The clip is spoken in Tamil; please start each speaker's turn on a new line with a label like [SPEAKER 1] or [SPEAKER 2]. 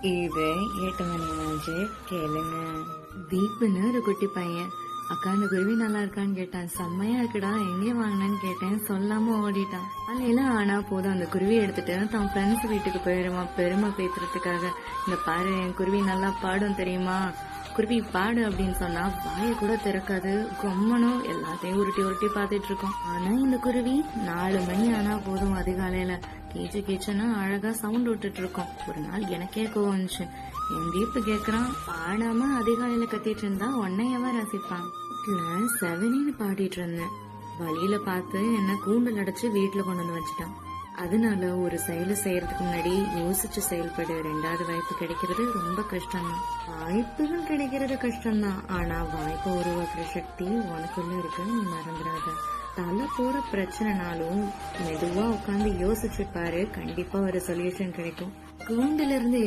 [SPEAKER 1] இது 8 மணி ஆச்சு, கேளுங்க. தீப்புன்னு ஒரு குட்டி பையன். அக்கா அந்த குருவி நல்லா இருக்கான்னு கேட்டான். செம்மையா இருக்குடா, எங்கே வாங்கினேன்னு கேட்டேன். சொல்லாம ஓடிட்டான். காலையில ஆனா போதும் அந்த குருவி எடுத்துட்டு தன் ஃப்ரெண்ட்ஸ் வீட்டுக்கு போயிடுமா பெருமை பேத்துறதுக்காக. இந்த பாரு, என் குருவி நல்லா பாடும் தெரியுமா, குருவி பாடு அப்படின்னு சொன்னா வாயை கூட திறக்காது. கொம்மனும் எல்லாத்தையும் உருட்டி உருட்டி பாத்துட்டு இருக்கோம். ஆனா இந்த குருவி 4 மணி ஆனா போதும் அதிகாலையில கீச்சு கீச்சுன்னு அழகா சவுண்ட் விட்டுட்டு இருக்கோம். ஒரு நாள் எனக்கே கோவம் வந்துச்சு. என் தீப்பு கேக்குறான், பாடாம அதிகாலையில கத்திட்டு இருந்தா உன்னையவா ரசிப்பான். செவனின்னு பாடிட்டு இருந்தேன். வழியில பார்த்து என்ன கூண்டல் அடைச்சு வீட்டுல கொண்டு வந்து வச்சுட்டான். அதனால ஒரு செயலை செய்யறதுக்கு முன்னாடி யோசிச்சு செயல்படு. 2வது வாய்ப்பு கிடைக்கிறது ரொம்ப கஷ்டம்தான். வாய்ப்புகள் கிடைக்கிறது கஷ்டம்தான், ஆனா வாய்ப்பை உருவாக்குற சக்தி உனக்குள்ள இருக்கு, நீ மறந்துடாத. தலை போற பிரச்சனைனாலும் மெதுவா உட்காந்து யோசிச்சு பாரு, கண்டிப்பா ஒரு சொல்யூஷன் கிடைக்கும். கூண்டுல இருந்து